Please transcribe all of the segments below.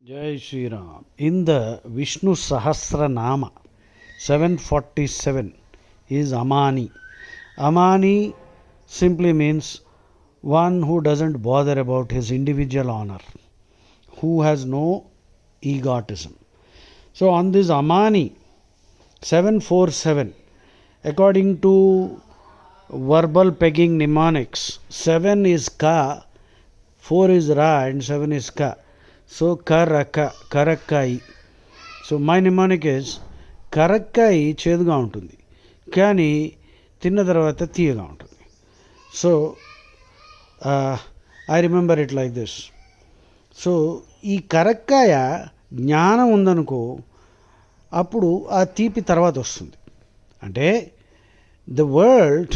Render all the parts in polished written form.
Jai Shri Ram. In the Vishnu Sahasranama, 747 is Amani. Amani simply means one who doesn't bother about his individual honor, who has no egotism. So on this Amani 747, according to verbal pegging mnemonics, 7 is Ka, 4 is Ra, and 7 is Ka. So Karaka, Karakai. So my mnemonic is కరక్కాయి చేదుగా ఉంటుంది కానీ తిన్న తర్వాత తీయగా ఉంటుంది. So I remember it like this. So ఈ కరక్కాయ జ్ఞానం ఉందనుకో అప్పుడు ఆ తీపి తర్వాత వస్తుంది. అంటే ద వరల్డ్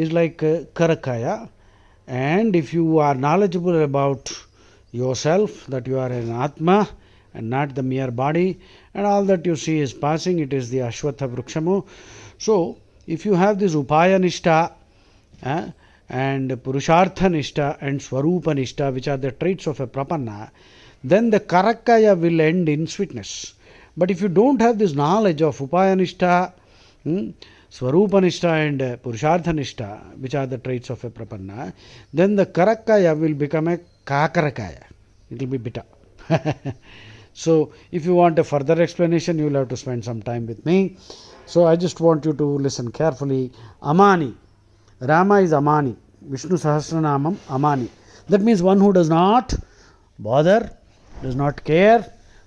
ఈజ్ లైక్ కరక్కాయ, and if you are knowledgeable about yourself, that you are an atma and not the mere body, and all that you see is passing, it is the ashwatha vrukshamo. So if you have this upaya nishta and purushartha nishta and swarupa nishta, which are the traits of a prapanna, then the karakaya will end in sweetness. But if you don't have this knowledge of upaya nishta, Swarupa Nishta and Purushartha Nishta, which are the traits of a Prapanna, then the Karakaya will become a Kakarakaya. It will be bitter. So, if you want a further explanation, you will have to spend some time with me. So, I just want you to listen carefully. Amani. Rama is Amani. Vishnu Sahasranamam Amani. That means one who does not bother, does not care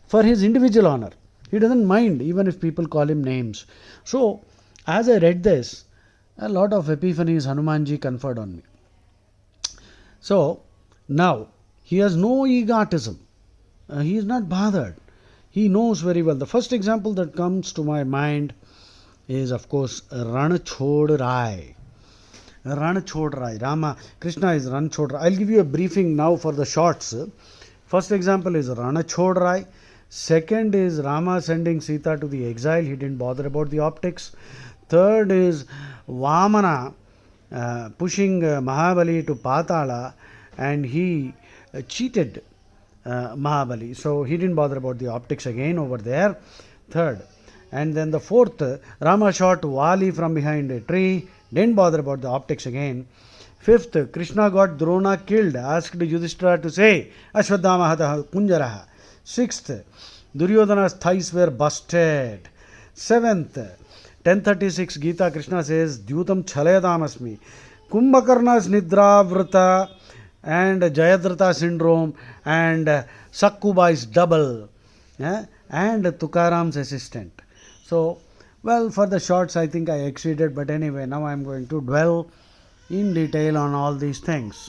for his individual honor. He doesn't mind even if people call him names. So, as I read this, a lot of epiphanies Hanumanji conferred on me. So, now, he has no egotism. He is not bothered. He knows very well. The first example that comes to my mind is, of course, Ran Chhod Rai. Ran Chhod Rai. Rama, Krishna is Ran Chhod Rai. I'll give you a briefing now for the shorts. First example is Ran Chhod Rai. Second is Rama sending Sita to the exile. He didn't bother about the optics. Third is Vamana pushing Mahabali to Patala, and he cheated Mahabali. So he didn't bother about the optics again over there. Third. And then the fourth, Rama shot Vali from behind a tree, didn't bother about the optics again. Fifth, Krishna got Drona killed, asked Yudhishthira to say, Ashwadhama Hataha Kunjaraha. Sixth, Duryodhana's thighs were busted. Seventh, 1036 Gita, Krishna says, Dyutam Chalayadamasmi. Kumbhakarna's Nidravrata and Jayadratha syndrome and Sakkuba is double. And Tukaram's assistant. So, well, for the shorts I think I exceeded, but anyway, now I am going to dwell in detail on all these things.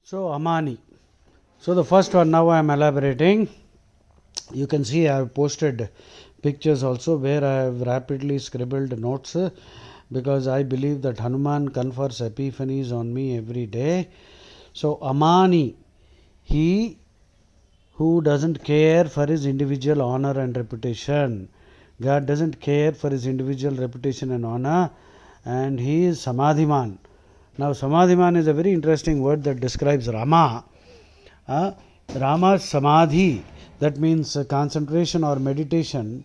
So, Amani. So, the first one now I am elaborating. You can see I have posted pictures also where I have rapidly scribbled notes because I believe that Hanuman confers epiphanies on me every day. So, Amani, he who doesn't care for his individual honor and reputation. God doesn't care for his individual reputation and honor, and he is Samadhiman. Now, Samadhiman is a very interesting word that describes Rama. Rama's Samadhi, that means concentration or meditation,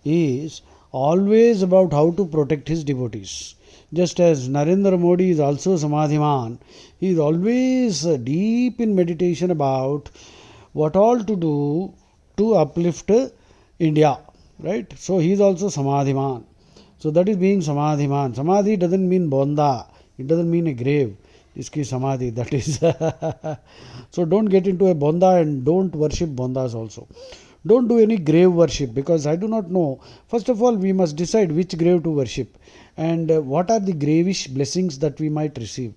is always about how to protect his devotees. Just as Narendra Modi is also Samadhiman, he is always deep in meditation about what all to do to uplift India. Right? So he is also Samadhiman. So that is being Samadhiman. Samadhi doesn't mean Bonda. It doesn't mean a grave. Iski Samadhi, that is. So don't get into a Bonda and don't worship Bondas also. Don't do any grave worship because I do not know. First of all, we must decide which grave to worship and what are the gravish blessings that we might receive.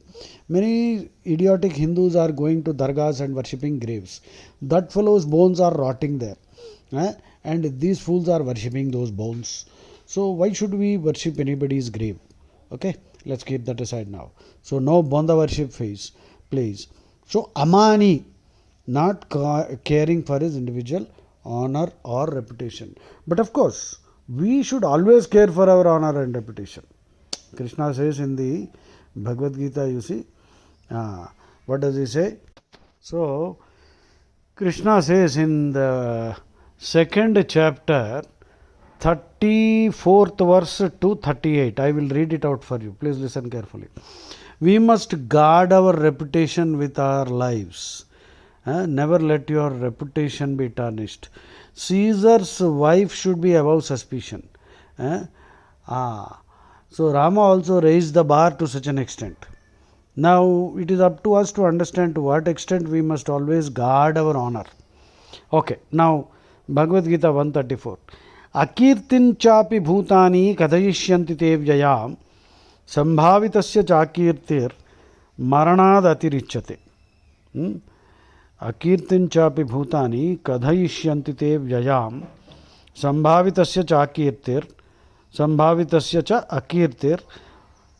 Many idiotic Hindus are going to dargahs and worshipping graves. That fellow's bones are rotting there. And these fools are worshipping those bones. So why should we worship anybody's grave? Okay, let's keep that aside now. So no Bonda worship phase, please. So Amani, not caring for his individual honor or reputation. But of course, we should always care for our honor and reputation. Krishna says in the Bhagavad Gita, you see, what does he say? So, Krishna says in the second chapter, 34th verse to 38. I will read it out for you. Please listen carefully. We must guard our reputation with our lives. Never let your reputation be tarnished. Caesar's wife should be above suspicion. So Rama also raised the bar to such an extent. Now it is up to us to understand to what extent we must always guard our honor. Okay, now Bhagavad Gita 134. अकीर्तिंचापि भूतानि कथयिष्यन्ति ते व्ययाम् संभावितस्य चाकीर्तिर मरणाद अतिरिच्यते. अकीर्तिंचापि भूतानि कथयिष्यन्ति ते व्ययाम् संभावितस्य चाकीर्तिर संभावितस्य च अकीर्तिर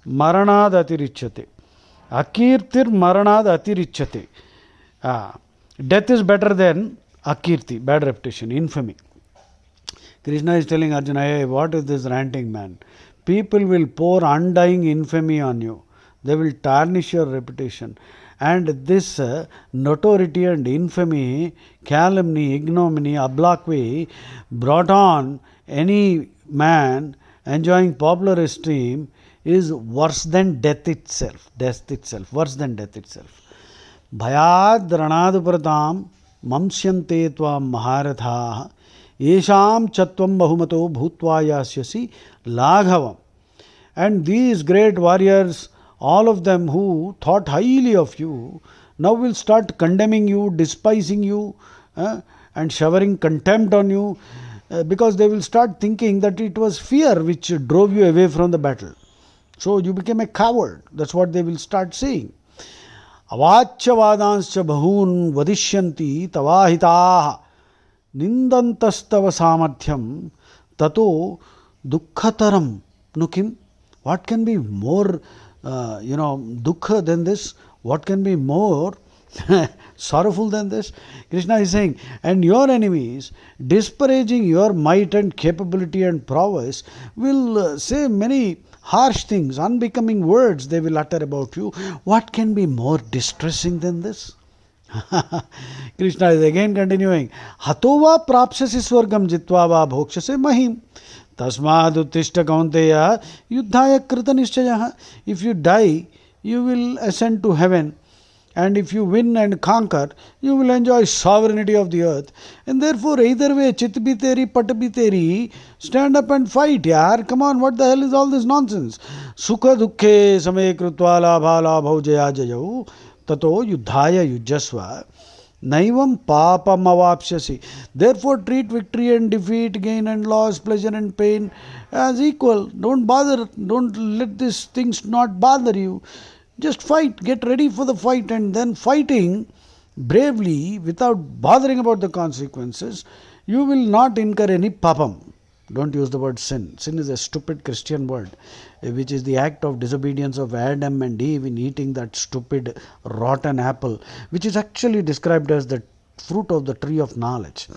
मरणाद अतिरिच्यते. अकीर्तिर मरणाद अतिरिच्यते. Death is better than akirti, bad reputation, infamy. Krishna is telling Arjuna, hey, what is this ranting man? People will pour undying infamy on you. They will tarnish your reputation. And this notoriety and infamy, calumny, ignominy, obloquy brought on any man enjoying popular esteem is worse than death itself. Death itself, worse than death itself. Bhayad ranaduparatam mamsyante tvam maharathaha Yesham chatvam bahumato bhutva yasyasi laghavam. And these great warriors, all of them who thought highly of you, now will start condemning you, despising you, and showering contempt on you, because they will start thinking that it was fear which drove you away from the battle. So you became a coward. That's what they will start saying. Avachya vadanscha bahun vadishyanti tavahitaha Nindantastava samadhyam tato dukkhataram nukim. What can be more, dukkha than this? What can be more sorrowful than this? Krishna is saying, and your enemies, disparaging your might and capability and prowess, will say many harsh things, unbecoming words they will utter about you. What can be more distressing than this? Krishna is again continuing. Hatova prapsasi swargam jitva va bhokshase mahim. Tasmad uttishta kaunteya yuddhaya krita nishchayah. If you die, you will ascend to heaven. And if you win and conquer, you will enjoy sovereignty of the earth. And therefore, either way, chit bhi teri, pat bhi teri, stand up and fight, yaar. Come on, what the hell is all this nonsense? Sukha dukkhe samay krutva labha labhau jaya jayau. Tato yuddhaya yujasva naivam papam avapsyasi. Therefore treat victory and defeat, gain and loss, pleasure and pain as equal. Don't bother, don't let these things not bother you. Just fight, get ready for the fight, and then fighting bravely without bothering about the consequences, you will not incur any papam. Don't use the word sin. Sin is a stupid Christian word, which is the act of disobedience of Adam and Eve in eating that stupid rotten apple, which is actually described as the fruit of the tree of knowledge.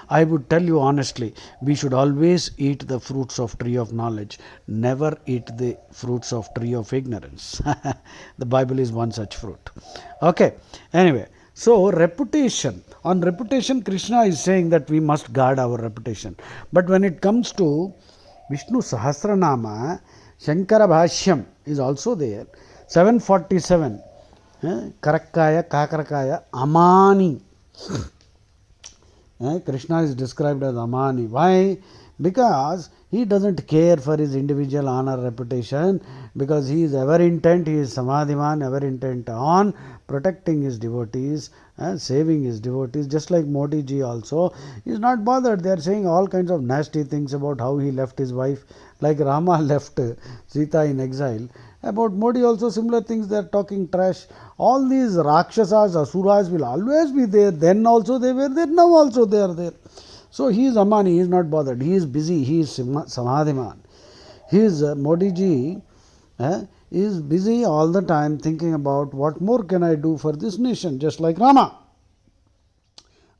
I would tell you honestly, we should always eat the fruits of tree of knowledge, never eat the fruits of tree of ignorance. The Bible is one such fruit. Okay, anyway, so reputation. On reputation, Krishna is saying that we must guard our reputation. But when it comes to Vishnu Sahasranama, Shankara Bhashyam is also there. 747. Karakkaya, Kakarakaya, Amani. Krishna is described as Amani. Why? Because he doesn't care for his individual honor, reputation, because he is ever intent, he is Samadhiman, ever intent on protecting his devotees, saving his devotees. Just like Modi ji also, he is not bothered. They are saying all kinds of nasty things about how he left his wife, like Rama left Sita in exile. About Modi also similar things, they are talking trash. All these Rakshasas, Asuras will always be there. Then also they were there, now also they are there. So he is Amani, he is not bothered. He is busy, he is Samadhiman. His Modi ji is busy all the time thinking about what more can I do for this nation, just like Rama.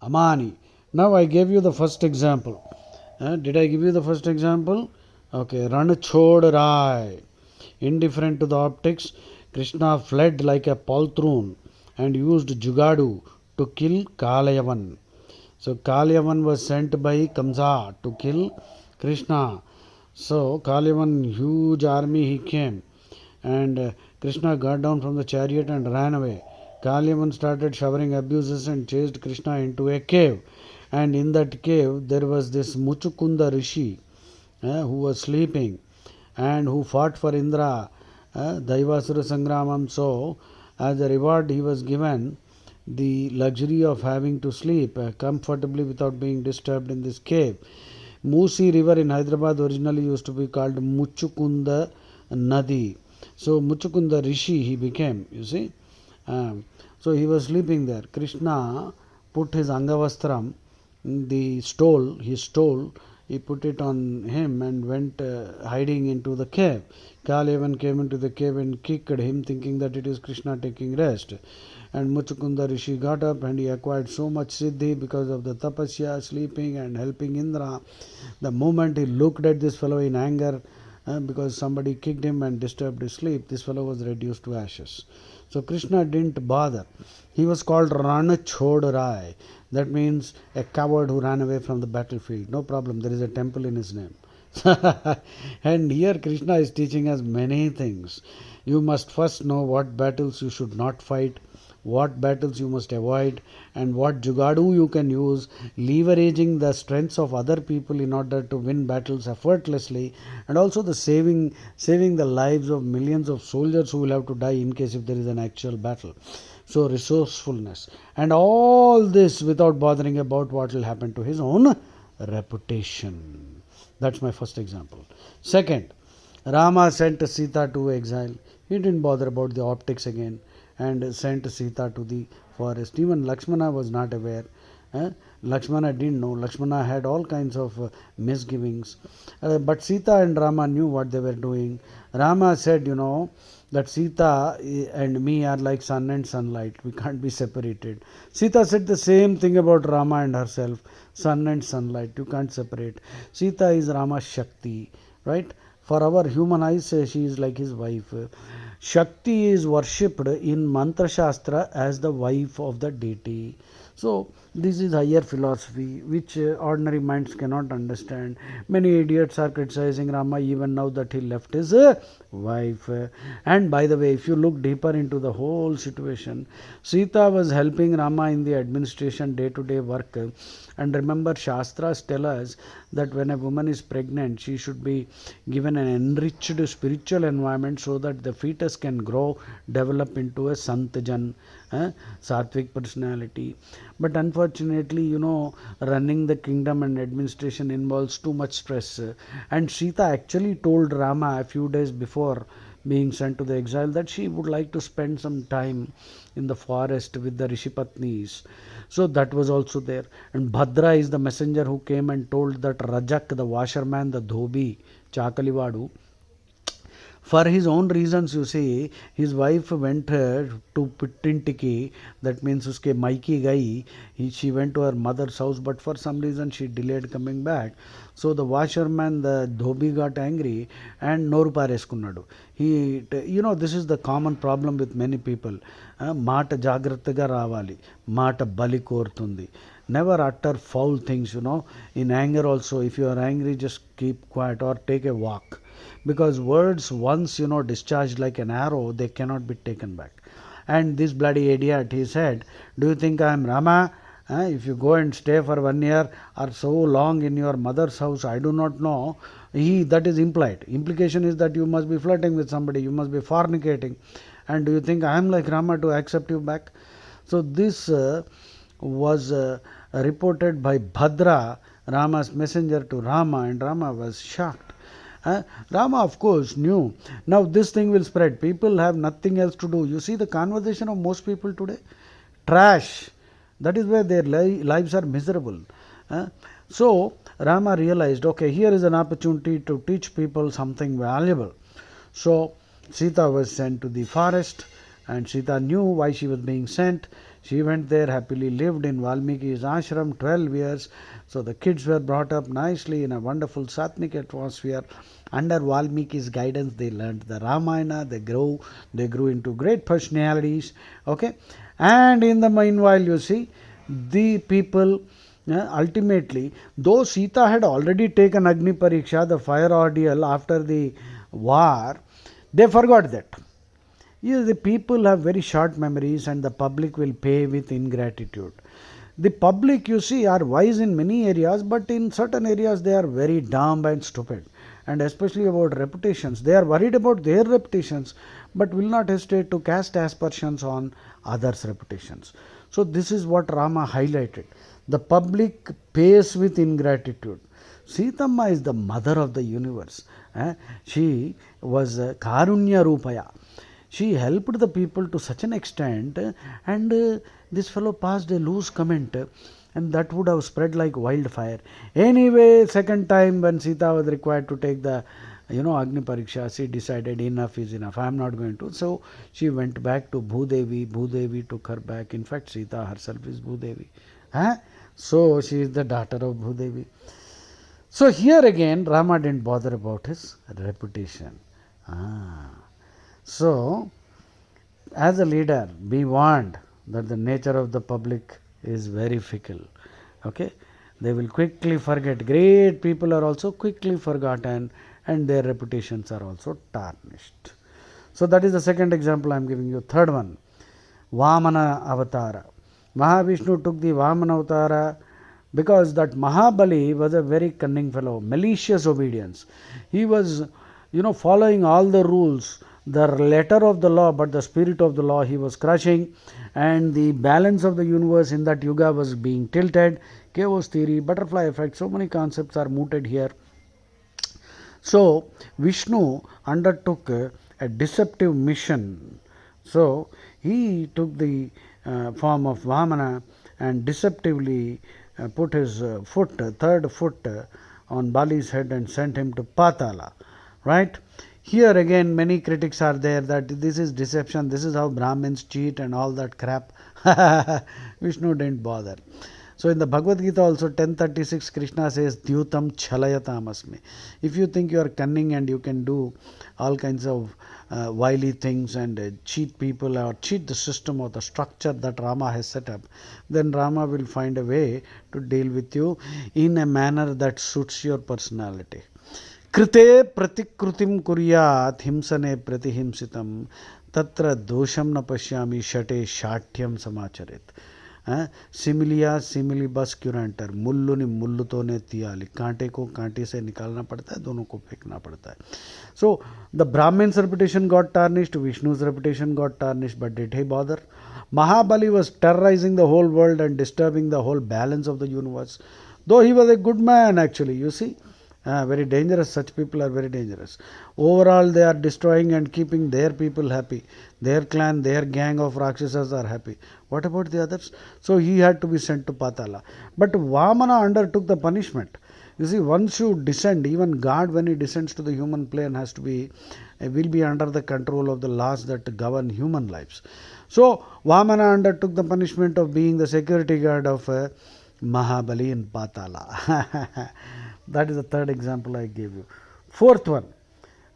Amani. Now I gave you the first example. Did I give you the first example? Okay, Ran Chhod Rai. Indifferent to the optics, Krishna fled like a poltroon and used Jugadu to kill Kalayavan. So Kalayavan was sent by Kamsa to kill Krishna. So Kalayavan, huge army, he came, and Krishna got down from the chariot and ran away. Kalayavan started showering abuses and chased Krishna into a cave. And in that cave there was this Muchukunda Rishi who was sleeping and who fought for Indra, Daivasura Sangramam. So, as a reward, he was given the luxury of having to sleep comfortably without being disturbed in this cave. Musi river in Hyderabad originally used to be called Muchukunda Nadi. So, Muchukunda Rishi he became, you see. So, he was sleeping there. Krishna put his Angavastram, the stole, his stole, he put it on him and went hiding into the cave. Kalayavan came into the cave and kicked him, thinking that it is Krishna taking rest. And Muchukunda Rishi got up and he acquired so much siddhi because of the tapasya, sleeping and helping Indra. The moment he looked at this fellow in anger, because somebody kicked him and disturbed his sleep, this fellow was reduced to ashes. So Krishna didn't bother. He was called Rana Chhod Rai. That means a coward who ran away from the battlefield. No problem, there is a temple in his name. And here Krishna is teaching us many things. You must first know what battles you should not fight, what battles you must avoid, and what jugadu you can use, leveraging the strengths of other people in order to win battles effortlessly, and also the saving the lives of millions of soldiers who will have to die in case if there is an actual battle. So resourcefulness, and all this without bothering about what will happen to his own reputation. That's my first example. Second, Rama sent Sita to exile. He didn't bother about the optics again and sent Sita to the forest. Even Lakshmana was not aware. Lakshmana didn't know. Lakshmana had all kinds of misgivings. But Sita and Rama knew what they were doing. Rama said, that Sita and me are like sun and sunlight. We can't be separated. Sita said the same thing about Rama and herself. Sun and sunlight. You can't separate. Sita is Rama's Shakti. Right? For our human eyes, she is like his wife. Shakti is worshipped in Mantra Shastra as the wife of the deity. So, this is higher philosophy which ordinary minds cannot understand. Many idiots are criticizing Rama even now that he left his wife. And by the way, if you look deeper into the whole situation, Sita was helping Rama in the administration day to day work. And remember, Shastras tell us that when a woman is pregnant, she should be given an enriched spiritual environment so that the fetus can grow, develop into a Santjan, Sattvic personality. But unfortunately, running the kingdom and administration involves too much stress. And Sita actually told Rama a few days before being sent to the exile that she would like to spend some time in the forest with the Rishipatnis. So that was also there. And Bhadra is the messenger who came and told that Rajak, the washerman, the Dhobi, Chakalivadu, for his own reasons, you see, his wife went to Pittintiki, that means uske Maiki gai, she went to her mother's house, but for some reason she delayed coming back. So the washerman, the Dhobi, got angry and Noru pareskunnadu. This is the common problem with many people. Mata jagrattaga ravali, mata bali kortundi. Never utter foul things, In anger also, if you are angry, just keep quiet or take a walk. Because words once discharged like an arrow, they cannot be taken back. And this bloody idiot, he said, do you think I am Rama? If you go and stay for 1 year or so long in your mother's house, I do not know. That is implied. Implication is that you must be flirting with somebody, you must be fornicating. And do you think I am like Rama to accept you back? So this was reported by Bhadra, Rama's messenger, to Rama, and Rama was shocked. Rama, of course, knew. Now this thing will spread. People have nothing else to do. You see the conversation of most people today? Trash. That is where their lives are miserable. So Rama realized, okay, here is an opportunity to teach people something valuable. So Sita was sent to the forest, and Sita knew why she was being sent. She went there, happily lived in Valmiki's ashram 12 years. So the kids were brought up nicely in a wonderful Satnik atmosphere. Under Valmiki's guidance, they learned the Ramayana, they grew into great personalities. Okay, And in the meanwhile, you see, the people ultimately, though Sita had already taken Agni Pariksha, the fire ordeal after the war, they forgot that. Yes, the people have very short memories and the public will pay with ingratitude. The public, you see, are wise in many areas, but in certain areas they are very dumb and stupid. And especially about reputations. They are worried about their reputations, but will not hesitate to cast aspersions on others' reputations. So, this is what Rama highlighted. The public pays with ingratitude. Sitama is the mother of the universe. She was Karunya Rupaya. She helped the people to such an extent, and this fellow passed a loose comment, and that would have spread like wildfire. Anyway, second time when Sita was required to take the Agni Pariksha, she decided enough is enough. I am not going to. So she went back to Bhudevi. Bhudevi took her back. In fact, Sita herself is Bhudevi. So she is the daughter of Bhudevi. So here again, Rama didn't bother about his reputation. So, as a leader, be warned that the nature of the public is very fickle. Okay, they will quickly forget. Great people are also quickly forgotten, and their reputations are also tarnished. So that is the second example I am giving you. Third one, Vamana Avatara. Mahavishnu took the Vamana Avatara because that Mahabali was a very cunning fellow, malicious obedience. He was, following all the rules, the letter of the law, but the spirit of the law he was crushing, and the balance of the universe in that yuga was being tilted. Chaos theory, butterfly effect, so many concepts are mooted here. So Vishnu undertook a deceptive mission. So he took the form of Vamana and deceptively put his third foot on Bali's head and sent him to Patala. Right? Here again many critics are there that this is deception, this is how Brahmins cheat and all that crap. Vishnu didn't bother. So in the Bhagavad Gita also 10:36 Krishna says Dyutam Chalayatam Asmi. If you think you are cunning and you can do all kinds of wily things and cheat people or cheat the system or the structure that Rama has set up, then Rama will find a way to deal with you in a manner that suits your personality. Krite pratikrutim kuryat himsane pratihimsitam tatra dosham na pashyami shate shatyam samacharit. सिमिलिया सिमिलीबस क्यूरेंटर, मुल्लू ने मुल्लू तो ने तियाली, कांटे को कांटे से निकालना पड़ता है, दोनों को फेंकना पड़ता है. So the Brahmin's reputation got tarnished, Vishnu's reputation got tarnished, but did he bother? Mahabali was terrorizing the whole world and disturbing the whole balance of the universe, though he was a good man actually, you see. Very dangerous. Such people are very dangerous. Overall, they are destroying and keeping their people happy. Their clan, their gang of Rakshasas are happy. What about the others? So he had to be sent to Patala. But Vamana undertook the punishment. You see, once you descend, even God, when he descends to the human plane, will be under the control of the laws that govern human lives. So Vamana undertook the punishment of being the security guard of Mahabali in Patala. That is the third example I gave you. Fourth one,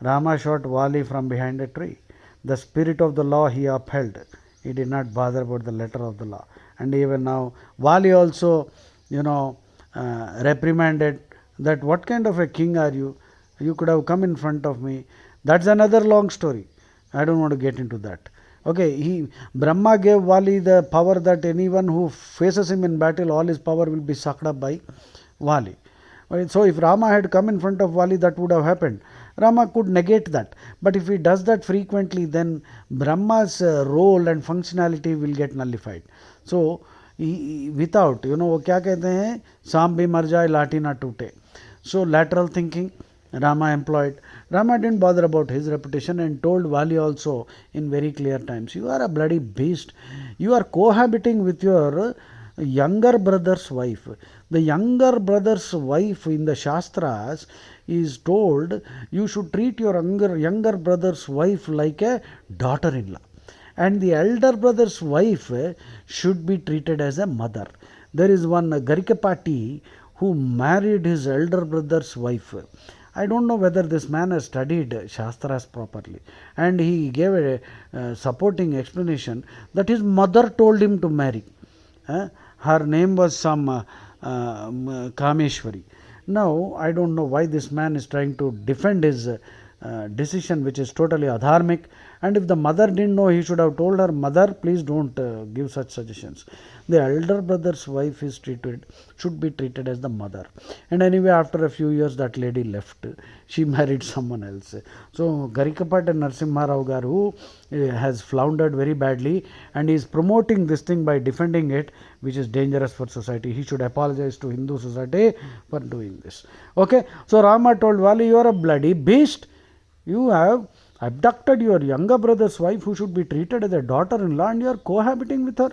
Rama shot Vali from behind a tree. The spirit of the law he upheld. He did not bother about the letter of the law. And even now, Vali also, reprimanded that what kind of a king are you? You could have come in front of me. That's another long story. I don't want to get into that. Okay, Brahma gave Vali the power that anyone who faces him in battle, all his power will be sucked up by Vali. So if Rama had come in front of Vali, that would have happened. Rama could negate that. But if he does that frequently, then Brahma's role and functionality will get nullified. So without, वो क्या कहते हैं, सांप भी मर जाए लाठी ना टूटे. So lateral thinking Rama employed. Rama didn't bother about his reputation and told Vali also in very clear times, you are a bloody beast. You are cohabiting with your younger brother's wife. The younger brother's wife in the Shastras is told you should treat your younger brother's wife like a daughter-in-law. And the elder brother's wife should be treated as a mother. There is one Garikapati who married his elder brother's wife. I don't know whether this man has studied Shastras properly. And he gave a supporting explanation that his mother told him to marry. Her name was some Kameshwari. Now, I don't know why this man is trying to defend his decision, which is totally adharmic. And if the mother didn't know, he should have told her, Mother, please don't give such suggestions. The elder brother's wife is treated, should be treated as the mother. And anyway, after a few years, that lady left. She married someone else. So, Garikapat and Narsimha Rao Garu has floundered very badly, and he is promoting this thing by defending it, which is dangerous for society. He should apologize to Hindu society for doing this. Okay, so Rama told Vali, you are a bloody beast. You have abducted your younger brother's wife, who should be treated as a daughter-in-law, and you are cohabiting with her.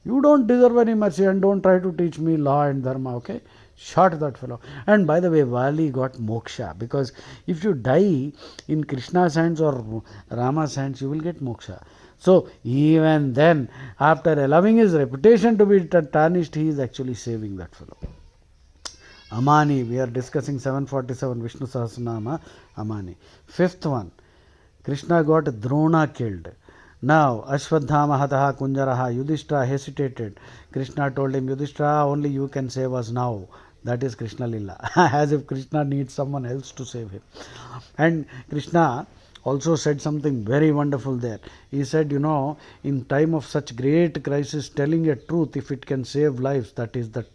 You don't deserve any mercy, and don't try to teach me law and dharma, okay? Shot that fellow. And by the way, Vali got moksha, because if you die in Krishna's hands or Rama's hands, you will get moksha. So even then, after allowing his reputation to be tarnished, he is actually saving that fellow. Amani, we are discussing 747 Vishnu Sahasranama, Amani. Fifth one, Krishna got Drona killed. Now, Ashwadhama Hataha Kunjaraha, Yudhishthira hesitated. Krishna told him, Yudhishthira, only you can save us now. That is Krishna Lila. As if Krishna needs someone else to save him. And Krishna also said something very wonderful there. He said, in time of such great crisis, telling a truth, if it can save lives, that is the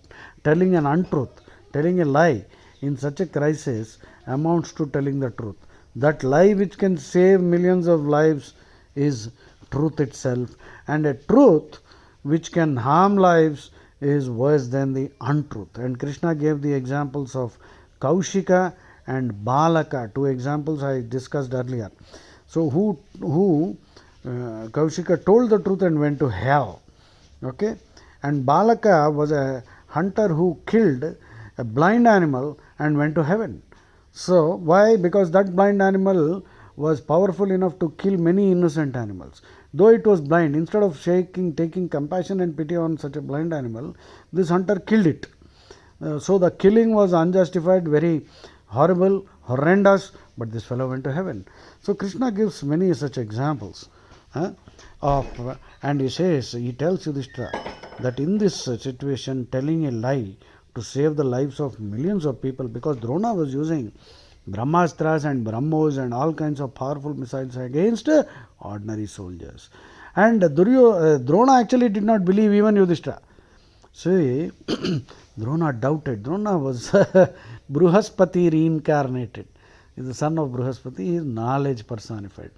telling an untruth. Telling a lie in such a crisis amounts to telling the truth. That lie which can save millions of lives is truth itself, and a truth which can harm lives is worse than the untruth. And Krishna gave the examples of Kaushika and Balaka, two examples I discussed earlier. So Kaushika told the truth and went to hell. Okay, and Balaka was a hunter who killed a blind animal and went to heaven. So why? Because that blind animal was powerful enough to kill many innocent animals. Though it was blind, instead of taking compassion and pity on such a blind animal, this hunter killed it. So the killing was unjustified, very horrible, horrendous, but this fellow went to heaven. So Krishna gives many such examples and he tells Yudhishthira that in this situation, telling a lie to save the lives of millions of people, because Drona was using Brahmastras and Brahmos and all kinds of powerful missiles against ordinary soldiers. And Drona actually did not believe even Yudhishthira. See, Drona doubted. Drona was Bruhaspati reincarnated. He is the son of Bruhaspati. He is knowledge personified.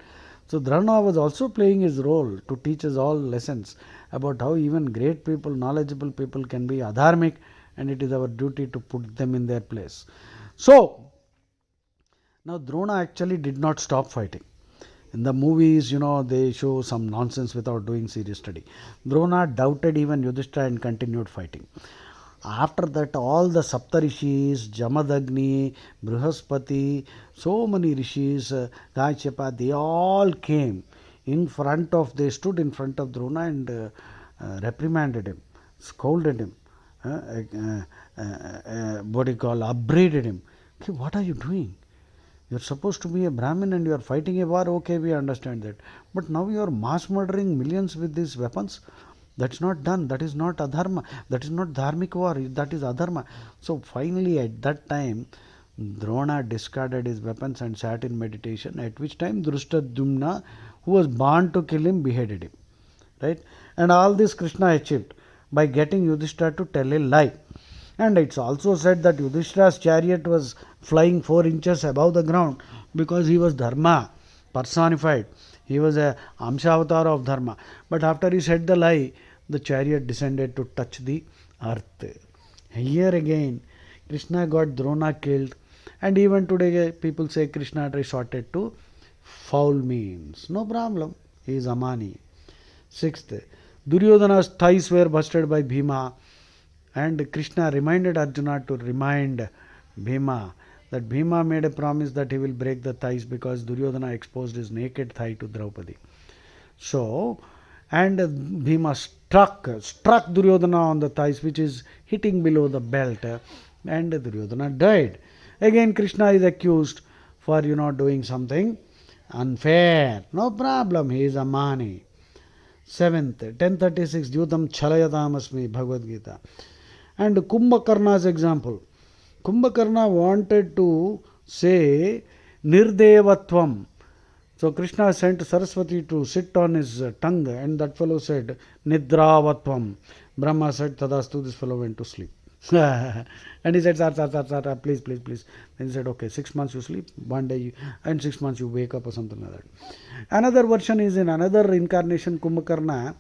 So Drona was also playing his role to teach us all lessons about how even great people, knowledgeable people can be adharmic, and it is our duty to put them in their place. So, now Drona actually did not stop fighting. In the movies, they show some nonsense without doing serious study. Drona doubted even Yudhishthira and continued fighting. After that, all the Saptarishis, Jamadagni, Bruhaspati, so many rishis, Kachyapa, they all came they stood in front of Drona and reprimanded him, scolded him, upbraided him. Okay, what are you doing? You are supposed to be a Brahmin and you are fighting a war. Okay, we understand that. But now you are mass murdering millions with these weapons. That's not done. That is not adharma. That is not dharmic war. That is adharma. So finally, at that time, Drona discarded his weapons and sat in meditation, at which time Drushtadumna, who was born to kill him, beheaded him. Right? And all this Krishna achieved by getting Yudhishthira to tell a lie. And it's also said that Yudhishthira's chariot was flying 4 inches above the ground because he was Dharma personified. He was a Amsha avatar of Dharma. But after he said the lie, the chariot descended to touch the earth. Here again, Krishna got Drona killed. And even today, people say Krishna resorted to foul means. No problem. He is Amani. Sixth, Duryodhana's thighs were busted by Bhima. And Krishna reminded Arjuna to remind Bhima that Bhima made a promise that he will break the thighs because Duryodhana exposed his naked thigh to Draupadi. So, and Bhima struck Duryodhana on the thighs, which is hitting below the belt, and Duryodhana died. Again, Krishna is accused for, doing something unfair. No problem, he is Amani. Seventh, 1036, Yutam Chalayatamasmi, Bhagavad Gita. And Kumbhakarna's example. Kumbhakarna wanted to say Nirdevatvam. So Krishna sent Saraswati to sit on his tongue, and that fellow said Nidravatvam. Brahma said Tadastu, this fellow went to sleep. And he said, sir, please, please, please. Then he said, okay, 6 months you sleep, one day and 6 months you wake up or something like that. Another version is in another incarnation, Kumbhakarna.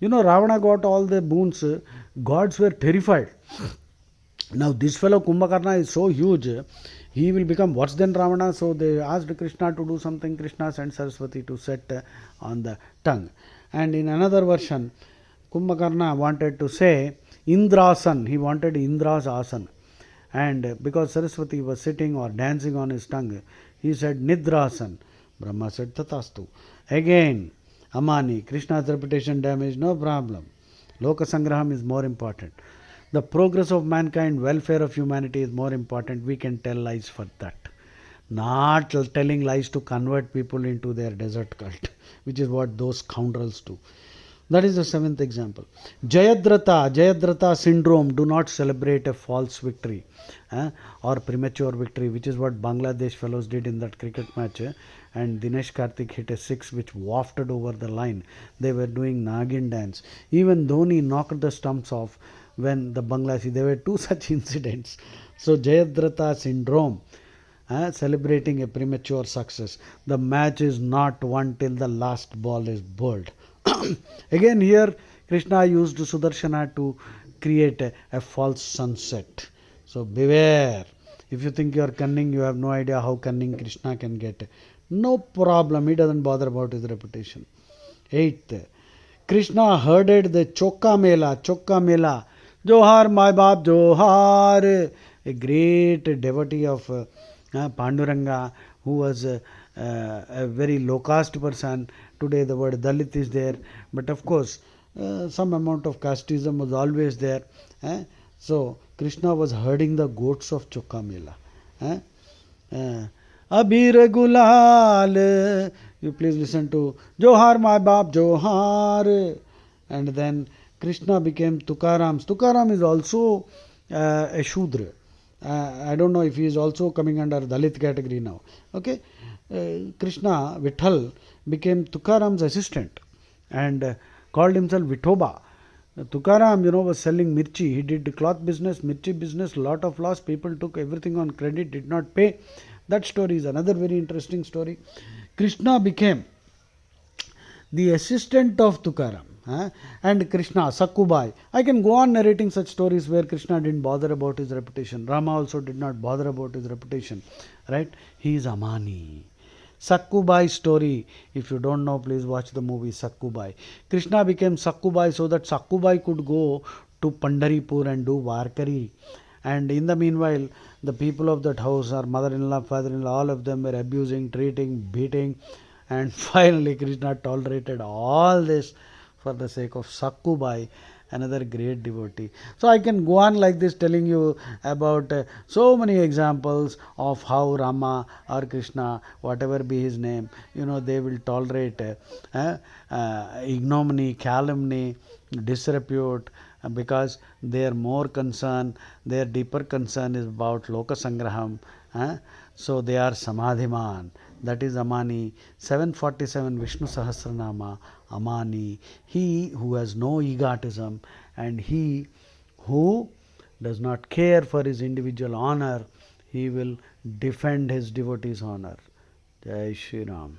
Ravana got all the boons, gods were terrified. Now this fellow Kumbhakarna is so huge, he will become worse than Ravana. So they asked Krishna to do something. Krishna sent Saraswati to set on the tongue. And in another version, Kumbhakarna wanted to say Indrasan. He wanted Indra's asan. And because Saraswati was sitting or dancing on his tongue, he said Nidrasan. Brahma said Tatastu. Again, Amani, Krishna's reputation damaged, no problem. Loka Sangraham is more important. The progress of mankind, welfare of humanity is more important. We can tell lies for that. Not telling lies to convert people into their desert cult, which is what those scoundrels do. That is the seventh example. Jayadratha syndrome. Do not celebrate a false victory or premature victory, which is what Bangladesh fellows did in that cricket match. And Dinesh Karthik hit a six which wafted over the line. They were doing Nagin dance. Even Dhoni knocked the stumps off when the Bangladeshi. There were two such incidents. So Jayadratha syndrome. Celebrating a premature success. The match is not won till the last ball is bowled. Again here Krishna used Sudarshana to create a false sunset. So beware. If you think you are cunning, you have no idea how cunning Krishna can get. No problem, he doesn't bother about his reputation. Eighth, Krishna herded the Chokka Mela. Johar my Bab Johar. A great devotee of Panduranga, who was a very low caste person. Today the word Dalit is there, but of course some amount of casteism was always there. So Krishna was herding the goats of Chokka Mela. Abir Gulal. You please listen to Johar my Bab Johar. And then Krishna became Tukaram. Tukaram is also a Shudra. I don't know if he is also coming under Dalit category now. Okay. Krishna, Vithal, became Tukaram's assistant and called himself Vithoba. Tukaram, was selling mirchi. He did cloth business, mirchi business, lot of loss. People took everything on credit, did not pay. That story is another very interesting story. Krishna became the assistant of Tukaram. And Krishna, Sakkubai. I can go on narrating such stories where Krishna didn't bother about his reputation. Rama also did not bother about his reputation. Right? He is Amani. Sakkubai story. If you don't know, please watch the movie Sakkubai. Krishna became Sakkubai so that Sakkubai could go to Pandaripur and do Varkari. And in the meanwhile, the people of that house, our mother-in-law, father-in-law, all of them were abusing, treating, beating. And finally, Krishna tolerated all this for the sake of Sakkubai, another great devotee. So I can go on like this telling you about so many examples of how Rama or Krishna, whatever be his name, they will tolerate ignominy, calumny, disrepute, because their more concern, their deeper concern is about Loka Sangraham. So they are Samadhiman. That is Amani. 747 Vishnu Sahasranama, Amani. He who has no egotism and he who does not care for his individual honor, he will defend his devotee's honor. Jai Shri Ram.